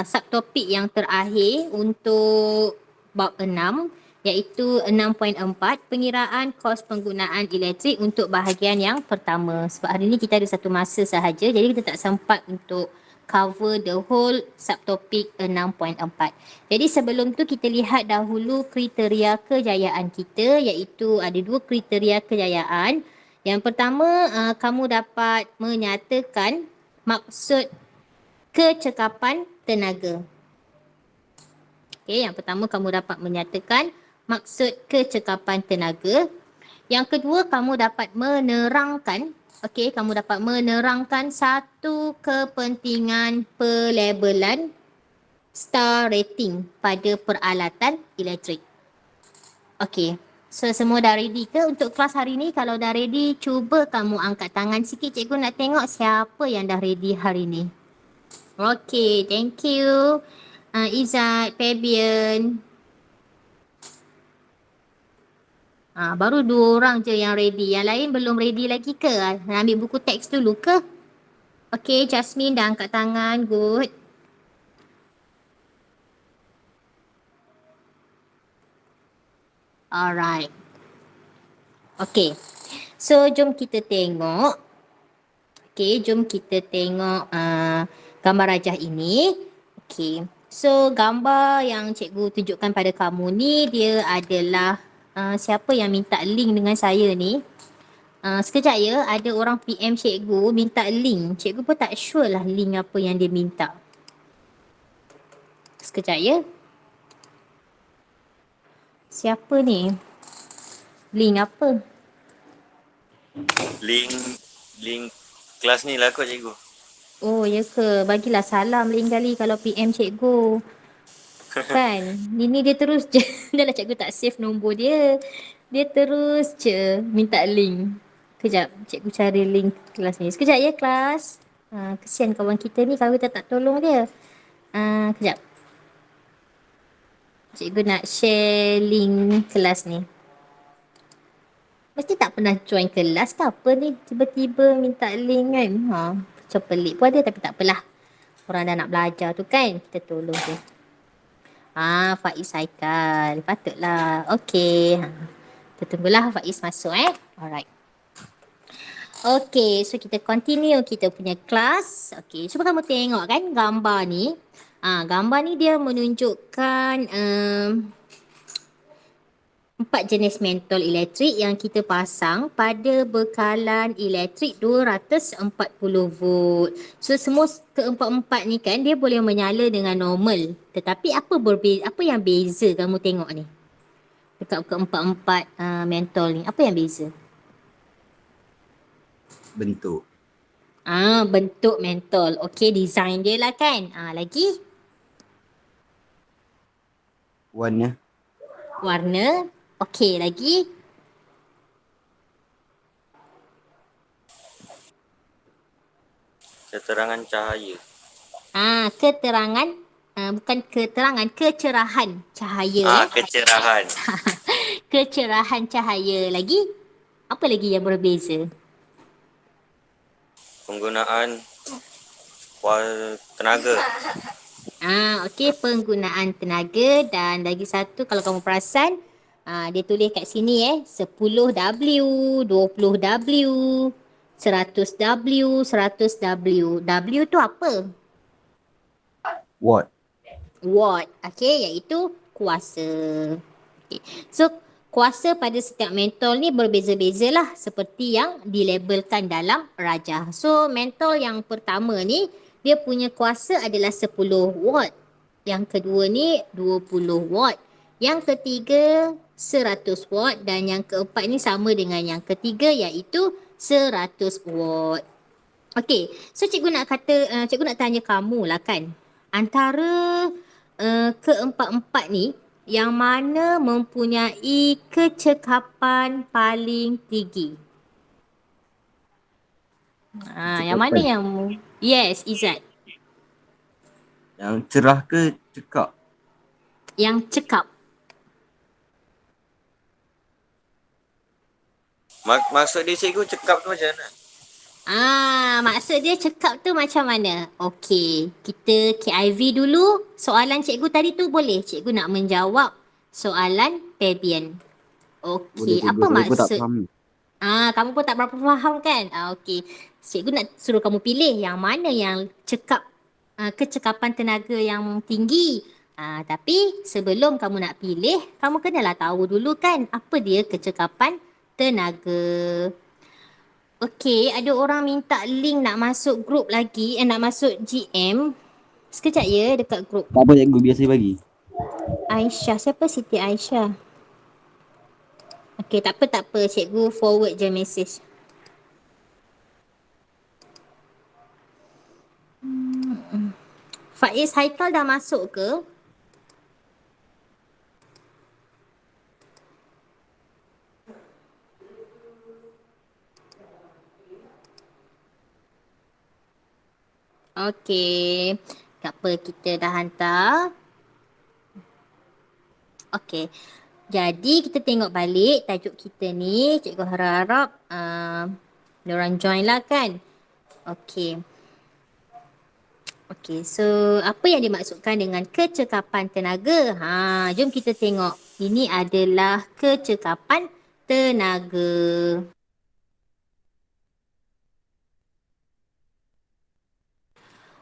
subtopik yang terakhir untuk bab 6 iaitu 6.4 pengiraan kos penggunaan elektrik untuk bahagian yang pertama. Sebab hari ni kita ada satu masa sahaja, jadi kita tak sempat untuk cover the whole subtopik 6.4. Jadi sebelum tu kita lihat dahulu kriteria kejayaan kita, iaitu ada 2 kriteria kejayaan. Yang pertama, kamu dapat menyatakan maksud kecekapan tenaga. Okey, yang pertama kamu dapat menyatakan maksud kecekapan tenaga. Yang kedua, kamu dapat menerangkan, kamu dapat menerangkan satu kepentingan pelabelan star rating pada peralatan elektrik. Okey. So semua dah ready ke untuk kelas hari ni? Kalau dah ready, cuba kamu angkat tangan sikit. Cikgu nak tengok siapa yang dah ready hari ni. Okay, thank you. Izzat, Fabian. Baru 2 orang je yang ready. Yang lain belum ready lagi ke? Nak ambil buku teks dulu ke? Okay, Jasmine dah angkat tangan. Good. Alright. Okay. So, jom kita tengok. Jom kita tengok gambar rajah ini. Okay. So, gambar yang cikgu tunjukkan pada kamu ni, dia adalah siapa yang minta link dengan saya ni. Sekejap ya, ada orang PM cikgu minta link. Cikgu pun tak sure lah link apa yang dia minta. Sekejap ya. Siapa ni? Link apa? Link kelas ni lah kot cikgu. Oh ya ke? Bagilah salam lain kali kalau PM cikgu. Kan? Ini dia terus je. Dah lah cikgu tak save nombor dia. Dia terus je minta link. Kejap, cikgu cari link kelas ni. Sekejap ya kelas. Kesian kawan kita ni kalau kita tak tolong dia. Kejap. Cikgu nak share link kelas ni. Mesti tak pernah join kelas ke apa ni? Tiba-tiba minta link kan? Macam pelik pun ada tapi tak apalah. Orang dah nak belajar tu kan? Kita tolong dia. Faiz Haikal. Patutlah. Okay. Kita tunggulah Faiz masuk Alright. Okay, so kita continue kita punya kelas. Okay, cuba kamu tengok kan gambar ni. Gambar ni dia menunjukkan 4 jenis mentol elektrik yang kita pasang pada bekalan elektrik 240 volt. So semua keempat-empat ni kan dia boleh menyala dengan normal. Tetapi apa yang beza kamu tengok ni? Dekat keempat-empat mentol ni, apa yang beza? Bentuk. Bentuk mentol. Okey, design dia lah kan. Lagi? Warna. Okey, lagi? Keterangan cahaya. Keterangan. Bukan keterangan, kecerahan cahaya. Kecerahan. Kecerahan cahaya. Lagi? Apa lagi yang berbeza? Penggunaan tenaga. Okey, penggunaan tenaga. Dan lagi satu, kalau kamu perasan, dia tulis kat sini 10W, 20W, 100W, 100W. W tu apa? Watt. Okey, iaitu kuasa. Okay. So, kuasa pada setiap mentol ni berbeza-beza lah seperti yang dilabelkan dalam rajah. So, mentol yang pertama ni, dia punya kuasa adalah 10 watt. Yang kedua ni 20 watt. Yang ketiga 100 watt dan yang keempat ni sama dengan yang ketiga iaitu 100 watt. Okey, so cikgu nak tanya kamu lah kan. Antara keempat-empat ni, yang mana mempunyai kecekapan paling tinggi? Yang mana yang... Yes, Izzat. Yang cerah ke cekap? Yang cekap. Maksud dia cikgu cekap tu macam mana? Maksud dia cekap tu macam mana? Okey, kita KIV dulu. Soalan cikgu tadi tu boleh cikgu nak menjawab soalan Fabian. Boleh Okey, cikgu, apa saya pun tak maksud? faham. Kamu pun tak berapa faham kan? Okey. Cikgu nak suruh kamu pilih yang mana yang kecekapan tenaga yang tinggi. Tapi sebelum kamu nak pilih, kamu kenalah tahu dulu kan apa dia kecekapan tenaga. Okey, ada orang minta link nak masuk grup lagi, nak masuk GM. Sekejap ya dekat grup. Tak apa cikgu, biar saya bagi. Aisyah, siapa Siti Aisyah? Okey, tak apa. Cikgu forward je message. Faiz Haikal dah masuk ke? Okey. Tak apa, kita dah hantar. Okey. Jadi kita tengok balik tajuk kita ni. Cikgu harap diorang join lah kan. Okey. Okey, so apa yang dimaksudkan dengan kecekapan tenaga? Jom kita tengok. Ini adalah kecekapan tenaga.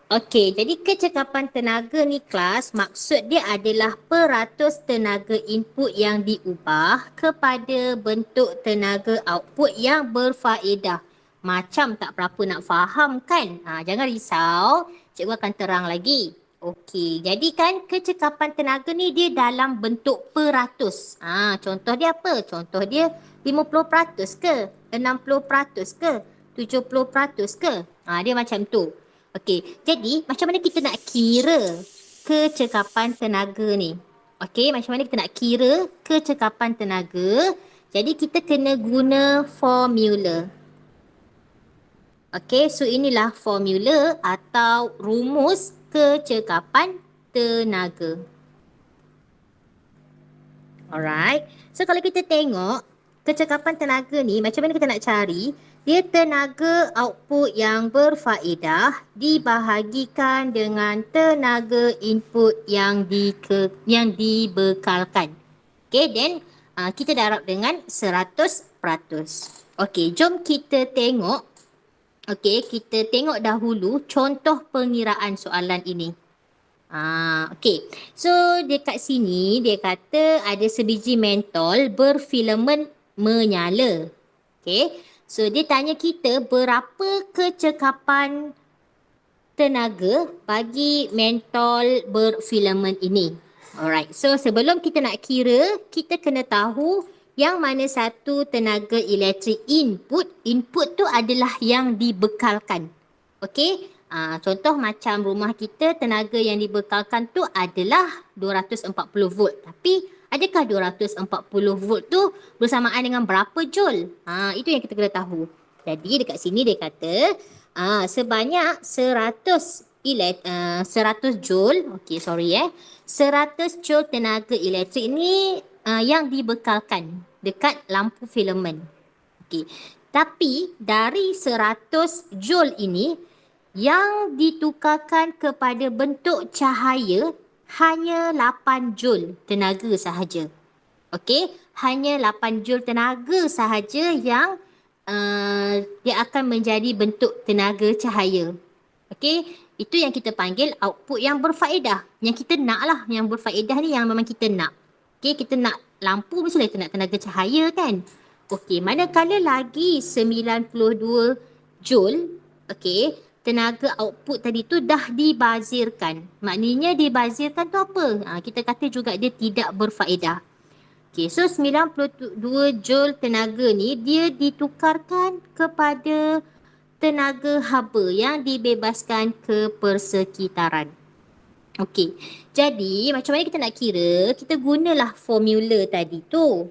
Okey, jadi kecekapan tenaga ni kelas, maksud dia adalah peratus tenaga input yang diubah kepada bentuk tenaga output yang berfaedah. Macam tak berapa nak faham kan? Jangan risau, cikgu akan terang lagi. Okey, jadi kan kecekapan tenaga ni dia dalam bentuk peratus. Contoh dia apa? Contoh dia 50% ke? 60% ke? 70% ke? Dia macam tu. Okey, jadi macam mana kita nak kira kecekapan tenaga ni? Okey, macam mana kita nak kira kecekapan tenaga? Jadi kita kena guna formula. Okey, so inilah formula atau rumus kecekapan tenaga. Alright, so kalau kita tengok kecekapan tenaga ni, macam mana kita nak cari? Dia tenaga output yang berfaedah dibahagikan dengan tenaga input yang dibekalkan. Okay, then kita darab dengan 100%. Okay, jom kita tengok. Okay, kita tengok dahulu contoh pengiraan soalan ini. Okay, so dekat sini dia kata ada sebiji mentol berfilamen menyala. Okay, so dia tanya kita berapa kecekapan tenaga bagi mentol berfilamen ini. Alright, so sebelum kita nak kira, kita kena tahu yang mana satu tenaga elektrik input. Input tu adalah yang dibekalkan. Okay, contoh macam rumah kita, tenaga yang dibekalkan tu adalah 240 volt. Tapi adakah 240 volt tu bersamaan dengan berapa joule? Itu yang kita kena tahu. Jadi dekat sini dia kata sebanyak 100 joule, 100 joule tenaga elektrik ni yang dibekalkan dekat lampu filamen. Okay. Tapi dari 100 joule ini yang ditukarkan kepada bentuk cahaya hanya 8 joule tenaga sahaja. Okey, hanya 8 joule tenaga sahaja yang dia akan menjadi bentuk tenaga cahaya. Okey, itu yang kita panggil output yang berfaedah. Yang kita nak lah, yang berfaedah ni yang memang kita nak. Okey, kita nak lampu mestilah kita nak tenaga cahaya kan. Okey, manakala lagi 92 joule, okey, tenaga output tadi tu dah dibazirkan. Maknanya dibazirkan tu apa? Kita kata juga dia tidak berfaedah. Okay, so 92 joule tenaga ni dia ditukarkan kepada tenaga haba yang dibebaskan ke persekitaran. Okey, jadi macam mana kita nak kira? Kita gunalah formula tadi tu.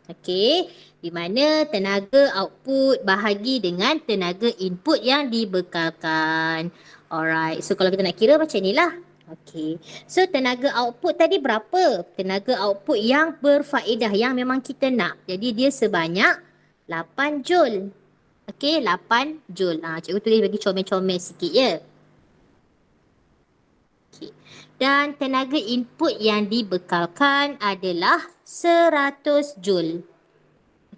Okey, di mana tenaga output bahagi dengan tenaga input yang dibekalkan. Alright, so kalau kita nak kira macam inilah. Okey, so tenaga output tadi berapa? Tenaga output yang berfaedah, yang memang kita nak. Jadi dia sebanyak 8 joule. Okey, 8 Joule. Cikgu tulis bagi comel-comel sikit ya. Okey. Dan tenaga input yang dibekalkan adalah 100 Joule.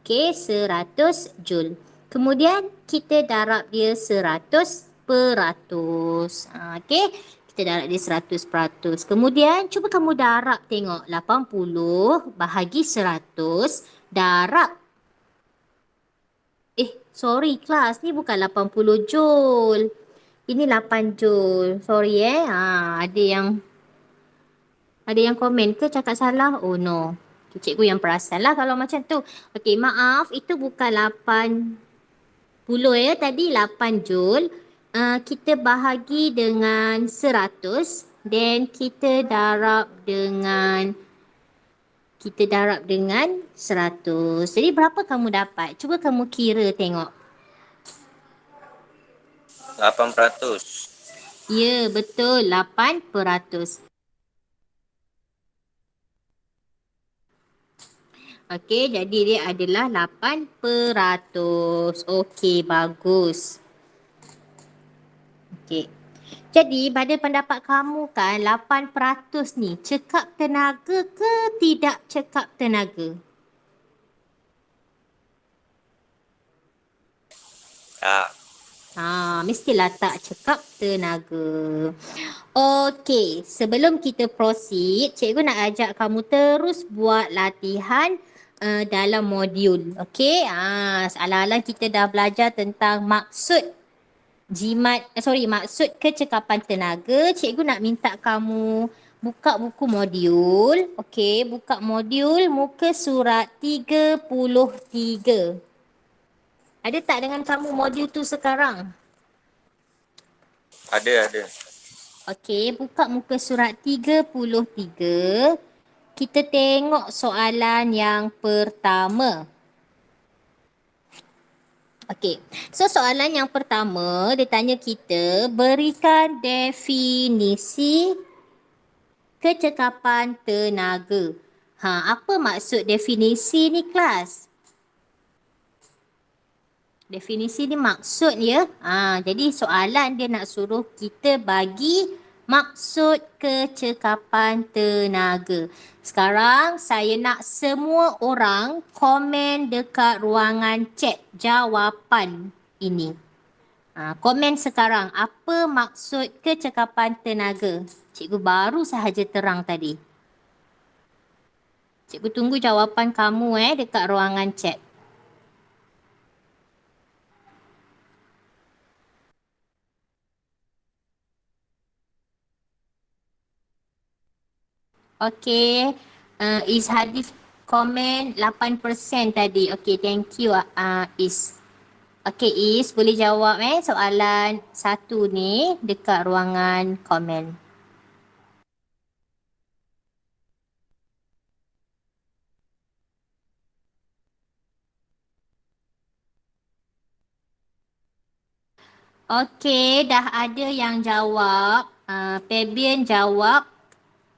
Okey, 100 Joule. Kemudian kita darab dia 100%. Okey, kita darab dia 100%. Kemudian cuba kamu darab tengok 80 bahagi 100 darab. Sorry kelas, ni bukan 80 Joule. Ini 8 Joule. Sorry ada yang komen ke cakap salah? Oh no. Cikgu yang perasan lah kalau macam tu. Okey, maaf. Itu bukan 80 ya. Tadi 8 Joule. Kita bahagi dengan 100. Then kita darab dengan 100. Jadi berapa kamu dapat? Cuba kamu kira tengok. 8%. Ya, betul. 8%. Okey, jadi dia adalah 8%. Okey, bagus. Okey. Jadi, pada pendapat kamu kan, 8% ni cekap tenaga ke tidak cekap tenaga? Mestilah tak cekap tenaga. Okey, sebelum kita proceed, cikgu nak ajak kamu terus buat latihan dalam modul. Okey, alang-alang kita dah belajar tentang maksud maksud kecekapan tenaga. Cikgu nak minta kamu buka buku modul. Okey, buka modul muka surat 33. Ada tak dengan kamu modul tu sekarang? Ada. Okey, buka muka surat 33. Kita tengok soalan yang pertama. Okey, so soalan yang pertama dia tanya kita berikan definisi kecekapan tenaga. Apa maksud definisi ni kelas? Definisi ni maksud ya. Jadi soalan dia nak suruh kita bagi maksud kecekapan tenaga. Sekarang saya nak semua orang komen dekat ruangan chat jawapan ini. Komen sekarang, apa maksud kecekapan tenaga? Cikgu baru sahaja terang tadi. Cikgu tunggu jawapan kamu dekat ruangan chat. Okey, Is Hadif komen 8% tadi. Okey, thank you Is. Okey Is, boleh jawab soalan satu ni dekat ruangan komen. Okey, dah ada yang jawab. Febian jawab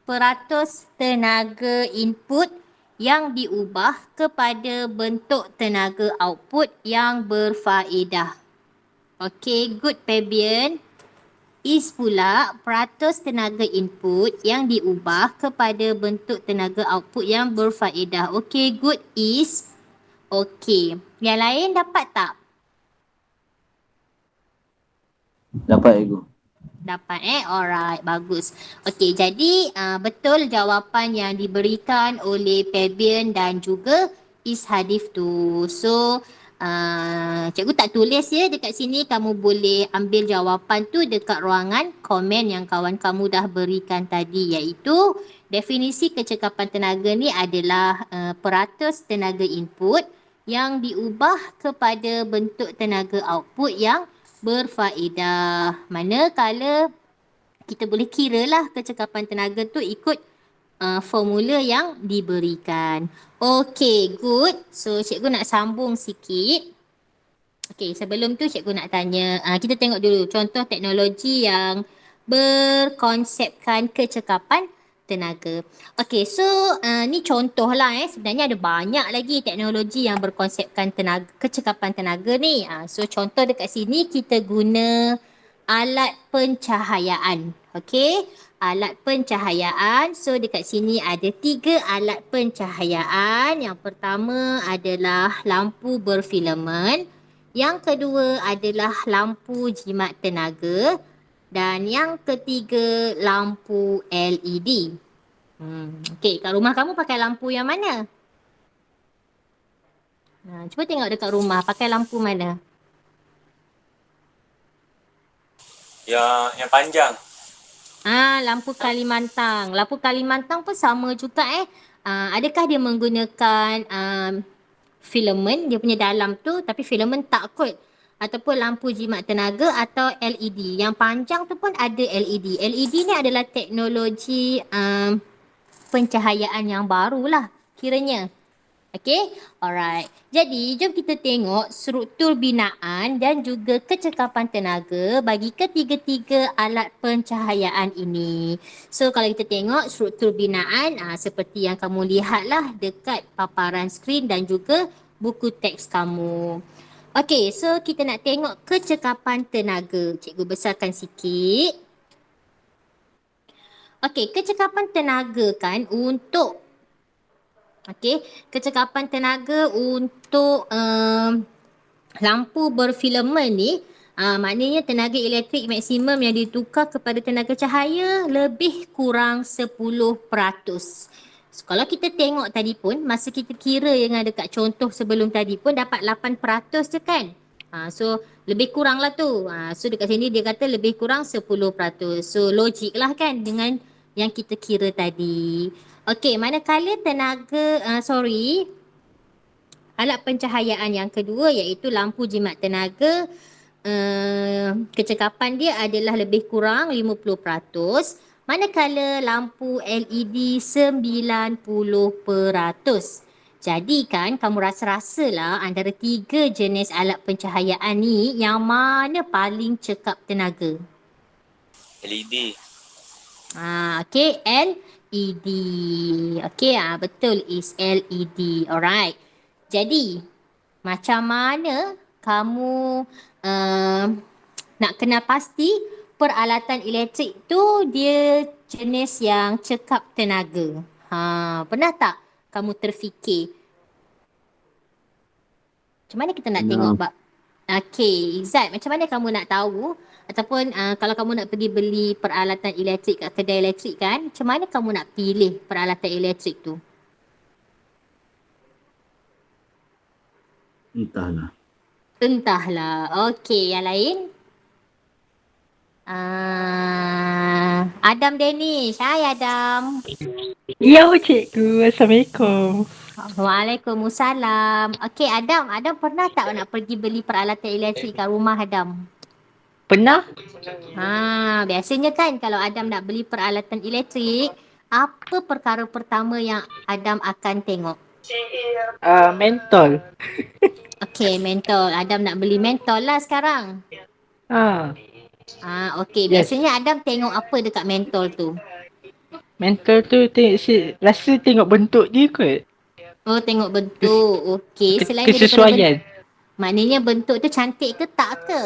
peratus tenaga input yang diubah kepada bentuk tenaga output yang berfaedah. Okey, good Febian. Is pula peratus tenaga input yang diubah kepada bentuk tenaga output yang berfaedah. Okey, good Is. Okey, yang lain dapat tak? Dapat cikgu. Dapat alright, bagus. Okey, jadi betul jawapan yang diberikan oleh Febian dan juga Is Hadif tu. So, cikgu tak tulis ya dekat sini. Kamu boleh ambil jawapan tu dekat ruangan komen yang kawan kamu dah berikan tadi, iaitu definisi kecekapan tenaga ni adalah peratus tenaga input yang diubah kepada bentuk tenaga output yang berfaedah. Manakala kita boleh kira lah kecekapan tenaga tu ikut formula yang diberikan. Okey, good. So, cikgu nak sambung sikit. Okey, sebelum tu cikgu nak tanya, kita tengok dulu contoh teknologi yang berkonsepkan kecekapan tenaga. Okey, so ni contoh lah sebenarnya ada banyak lagi teknologi yang berkonsepkan tenaga, kecekapan tenaga ni. So contoh dekat sini kita guna alat pencahayaan. Okey, alat pencahayaan. So dekat sini ada 3 alat pencahayaan. Yang pertama adalah lampu berfilamen. Yang kedua adalah lampu jimat tenaga. Dan yang ketiga, lampu LED. Okey, kat rumah kamu pakai lampu yang mana? Cuba tengok dekat rumah, pakai lampu mana? Yang panjang. Lampu Kalimantan. Lampu Kalimantan pun sama juga adakah dia menggunakan filamen, dia punya dalam tu, tapi filamen tak kot. Ataupun lampu jimat tenaga atau LED. Yang panjang tu pun ada LED. LED ni adalah teknologi pencahayaan yang barulah kiranya. Okay, alright. Jadi, jom kita tengok struktur binaan dan juga kecekapan tenaga bagi ketiga-tiga alat pencahayaan ini. So, kalau kita tengok struktur binaan, seperti yang kamu lihatlah dekat paparan skrin dan juga buku teks kamu. Okay, so kita nak tengok kecekapan tenaga. Cikgu besarkan sikit. Okay, kecekapan tenaga kan untuk kecekapan tenaga untuk lampu berfilamen ni, maknanya tenaga elektrik maksimum yang ditukar kepada tenaga cahaya lebih kurang 10%. So, kalau kita tengok tadi pun, masa kita kira yang ada kat contoh sebelum tadi pun dapat 8% je kan. So, lebih kurang lah tu. So, dekat sini dia kata lebih kurang 10%. So, logik lah kan dengan yang kita kira tadi. Okey, manakala alat pencahayaan yang kedua iaitu lampu jimat tenaga, kecekapan dia adalah lebih kurang 50%, manakala lampu LED 90%. Jadi kan kamu rasa-rasalah antara 3 jenis alat pencahayaan ni yang mana paling cekap tenaga? LED. Okey, LED. Okey, betul is LED. Alright. Jadi, macam mana kamu nak kenal pasti peralatan elektrik tu dia jenis yang cekap tenaga? Pernah tak kamu terfikir? Macam mana kita nak tengok, Bak? Okey, Izzat, macam mana kamu nak tahu ataupun kalau kamu nak pergi beli peralatan elektrik kat kedai elektrik kan, macam mana kamu nak pilih peralatan elektrik tu? Entahlah. Okey, yang lain? Adam Danish. Hai Adam. Ya, cikgu. Assalamualaikum. Waalaikumsalam. Okey Adam, Adam pernah tak nak pergi beli peralatan elektrik kat rumah Adam? Pernah? Biasanya kan kalau Adam nak beli peralatan elektrik, apa perkara pertama yang Adam akan tengok? Mentol. Okey, mentol. Adam nak beli mentol lah sekarang. Okey. Yes. Biasanya Adam tengok apa dekat mentol tu? Mentol tu rasa tengok bentuk dia kot. Oh, tengok bentuk. Okey. Selain daripada Kesesuaian. maknanya bentuk tu cantik ke tak ke?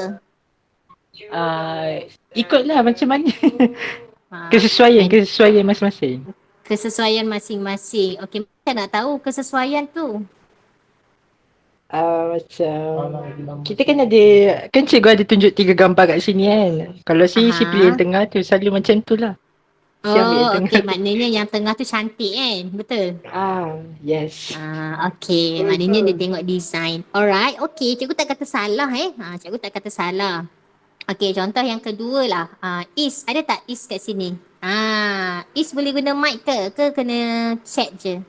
Ikutlah macam mana. Kesesuaian masing-masing. Kesesuaian masing-masing. Okey, macam nak tahu kesesuaian tu? Macam kita kan cikgu ada tunjuk 3 gambar kat sini kan. Kalau si pilih yang tengah tu selalu macam tu lah. Okey, maknanya yang tengah tu cantik kan? Betul? Yes. Okey, maknanya dia tengok design. Alright, okey. Cikgu tak kata salah cikgu tak kata salah. Okey, contoh yang kedua lah. Is, ada tak Is kat sini? Is boleh guna mic ke? Ke kena chat je?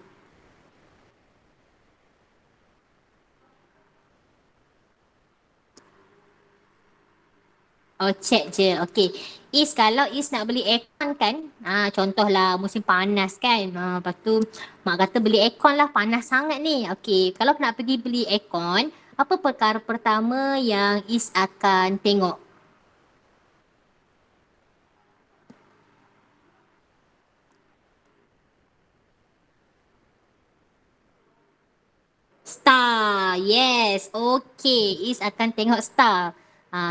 Oh, chat je. Okey. Is, kalau Is nak beli aircon kan, contohlah musim panas kan. Lepas tu mak kata beli aircon lah, panas sangat ni. Okey, kalau nak pergi beli aircon, apa perkara pertama yang Is akan tengok? Star. Yes. Okay. Is akan tengok star.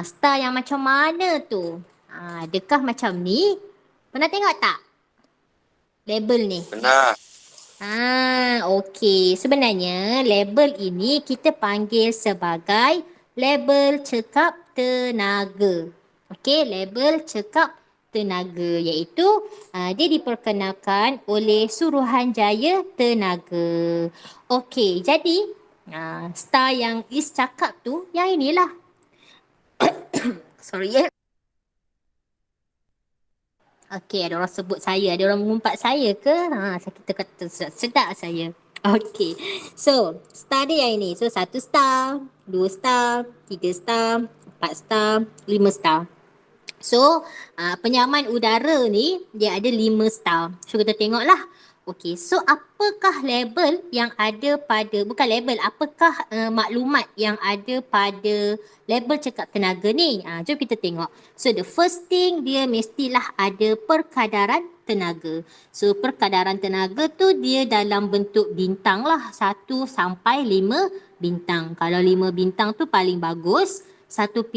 Star yang macam mana tu? Adakah macam ni? Pernah tengok tak label ni? Benar. Okey. Sebenarnya label ini kita panggil sebagai label cekap tenaga. Okey, label cekap tenaga iaitu dia diperkenalkan oleh Suruhanjaya Tenaga. Okey, jadi star yang Is cakap tu yang inilah. Sorry ya. Okey, ada orang sebut saya, ada orang mengumpat saya ke? Kita kata sedap saya. Okey. So, star dia yang ini. So, 1 star, 2 star, 3 star, 4 star, 5 star. So, penyaman udara ni dia ada 5 star. So, kita tengoklah. Okey, so apakah label yang ada pada, bukan label, apakah maklumat yang ada pada label cekap tenaga ni? Jom kita tengok. So, the first thing dia mestilah ada perkadaran tenaga. So, perkadaran tenaga tu dia dalam bentuk bintang lah. 1 sampai 5 bintang. Kalau 5 bintang tu paling bagus. Satu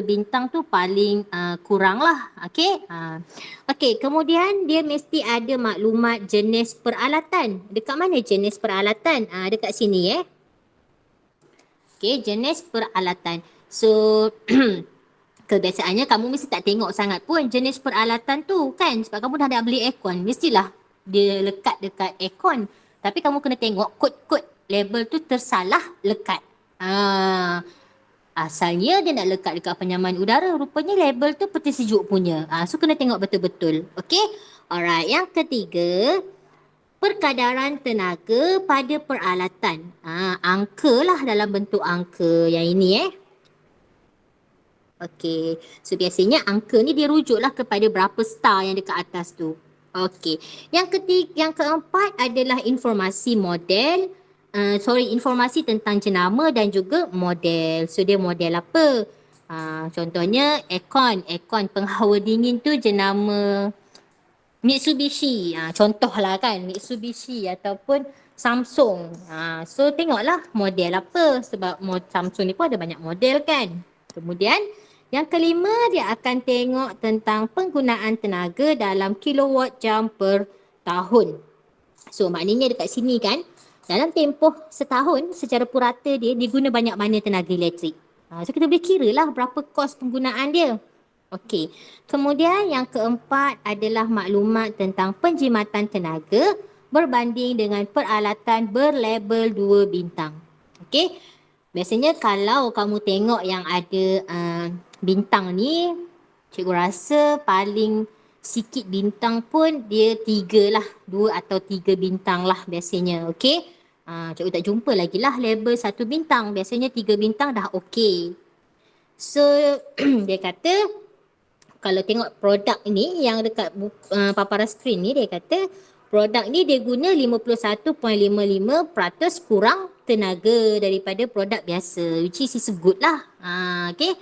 bintang tu paling kurang lah. Okey. Okey, kemudian dia mesti ada maklumat jenis peralatan. Dekat mana jenis peralatan? Dekat sini Okey, jenis peralatan. So kebiasaannya kamu mesti tak tengok sangat pun jenis peralatan tu kan, sebab kamu dah nak beli aircon, mestilah dia lekat dekat aircon. Tapi kamu kena tengok kod-kod label tu tersalah lekat. Asalnya dia nak lekat dekat penyaman udara, rupanya label tu peti sejuk punya. So kena tengok betul-betul. Okey. Alright, yang ketiga, perkadaran tenaga pada peralatan. Angka lah, dalam bentuk angka yang ini Okey. So biasanya angka ni dia rujuklah kepada berapa star yang dekat atas tu. Okey. Yang keempat adalah informasi model. Informasi tentang jenama dan juga model. So dia model apa? Contohnya aircon penghawa dingin tu jenama Mitsubishi. Contohlah kan, Mitsubishi ataupun Samsung. So tengoklah model apa, sebab Samsung ni pun ada banyak model kan. Kemudian yang kelima, dia akan tengok tentang penggunaan tenaga dalam kilowatt jam per tahun. So maknanya dekat sini kan, dalam tempoh setahun secara purata dia guna banyak mana tenaga elektrik. So kita boleh kira lah berapa kos penggunaan dia. Okey. Kemudian yang keempat adalah maklumat tentang penjimatan tenaga berbanding dengan peralatan berlabel 2 bintang. Okey. Biasanya kalau kamu tengok yang ada bintang ni, cikgu rasa paling sikit bintang pun dia 3 lah. 2 atau 3 bintang lah biasanya. Okey. Cikgu tak jumpa lagi lah label 1 bintang. Biasanya 3 bintang dah okey. So dia kata kalau tengok produk ni yang dekat paparan skrin ni, dia kata produk ni dia guna 51.55% kurang tenaga daripada produk biasa, which is good lah. Okay.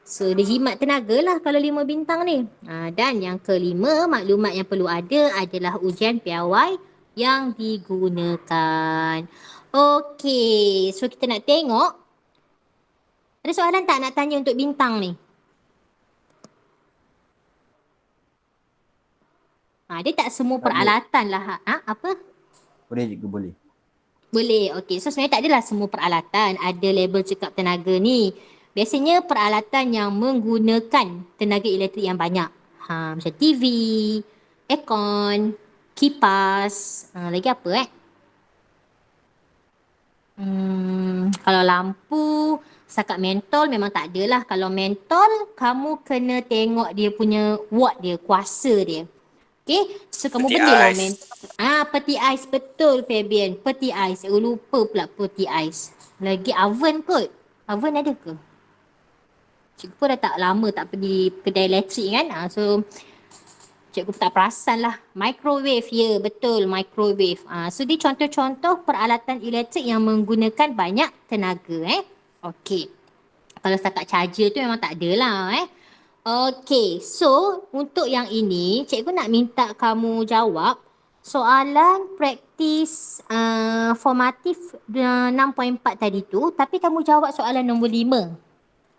So dia jimat tenaga lah kalau 5 bintang ni. Dan yang kelima, maklumat yang perlu ada adalah ujian piawai yang digunakan. Okay, so kita nak tengok. Ada soalan tak nak tanya untuk bintang ni? Dia tak semua peralatan lah. Apa? Boleh cikgu, boleh. Boleh. Okey. So sebenarnya tak adalah semua peralatan ada label cekap tenaga ni. Biasanya peralatan yang menggunakan tenaga elektrik yang banyak. Macam TV, aircon, kipas, lagi apa kalau lampu, setakat mentol memang tak adalah. Kalau mentol, kamu kena tengok dia punya watt dia, kuasa dia. Okay, so kamu belilah peti ais, betul Fabian, peti ais. Saya lupa pula peti ais. Lagi oven kot. Oven ada ke? Cikgu pun dah tak lama tak pergi kedai elektrik kan. So cikgu tak perasan lah. Microwave, ya betul, microwave. So dia contoh-contoh peralatan elektrik yang menggunakan banyak tenaga Okay. Kalau setakat charger tu memang tak ada lah Okay, so untuk yang ini cikgu nak minta kamu jawab soalan praktis formatif 6.4 tadi tu, tapi kamu jawab soalan nombor 5.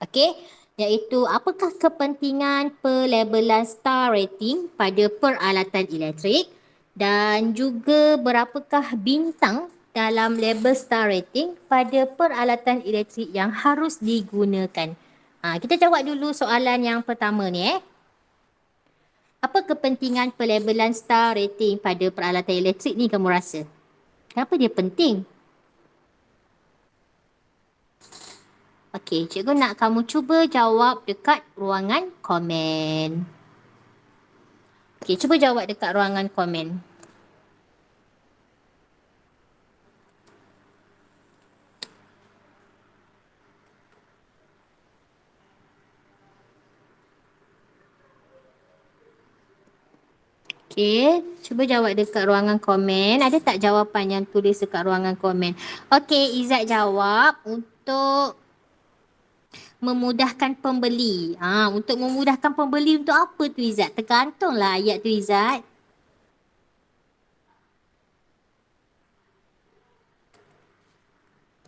Okey, iaitu apakah kepentingan pelabelan star rating pada peralatan elektrik dan juga berapakah bintang dalam label star rating pada peralatan elektrik yang harus digunakan. Kita jawab dulu soalan yang pertama ni Apa kepentingan pelabelan star rating pada peralatan elektrik ni kamu rasa? Kenapa dia penting? Okey, cikgu nak kamu cuba jawab dekat ruangan komen. Okey, cuba jawab dekat ruangan komen. Okey, cuba jawab dekat ruangan komen. Ada tak jawapan yang tulis dekat ruangan komen? Okey, Izzat jawab untuk memudahkan pembeli. Untuk memudahkan pembeli untuk apa tu Izzat? Tergantunglah ayat tu Izzat.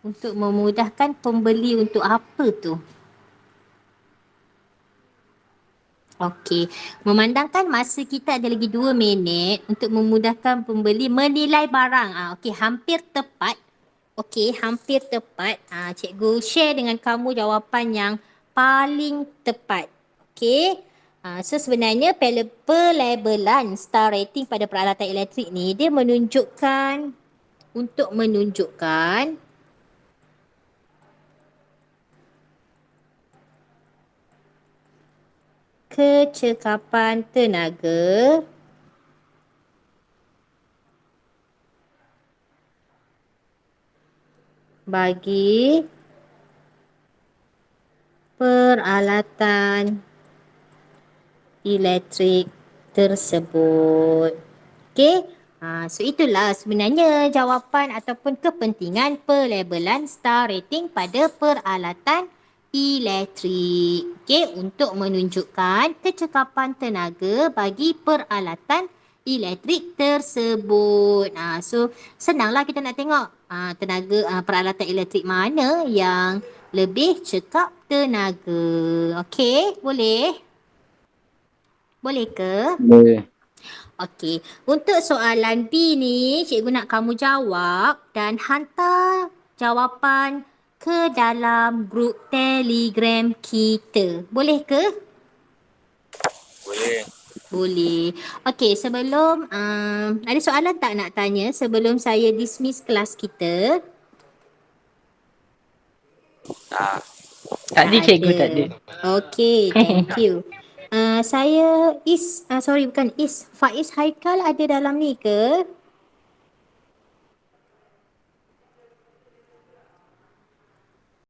Untuk memudahkan pembeli untuk apa tu? Okey, memandangkan masa kita ada lagi 2 minit untuk memudahkan pembeli menilai barang. Okey, hampir tepat. Okey, hampir tepat. Cikgu share dengan kamu jawapan yang paling tepat. Okey. So sebenarnya pelabelan star rating pada peralatan elektrik ni dia menunjukkan kecekapan tenaga bagi peralatan elektrik tersebut. Okey. So itulah sebenarnya jawapan ataupun kepentingan pelabelan star rating pada peralatan elektrik. Okey, untuk menunjukkan kecekapan tenaga bagi peralatan elektrik tersebut. So senanglah kita nak tengok tenaga peralatan elektrik mana yang lebih cekap tenaga. Okey, boleh? Boleh ke? Boleh. Okey, untuk soalan B ni cikgu nak kamu jawab dan hantar jawapan ke dalam grup Telegram kita. Boleh ke? Boleh. Boleh. Okey, sebelum ada soalan tak nak tanya sebelum saya dismiss kelas kita? Tak. Tak ada cikgu, tak ada. Okey, thank you. Saya Faiz Haikal ada dalam ni ke?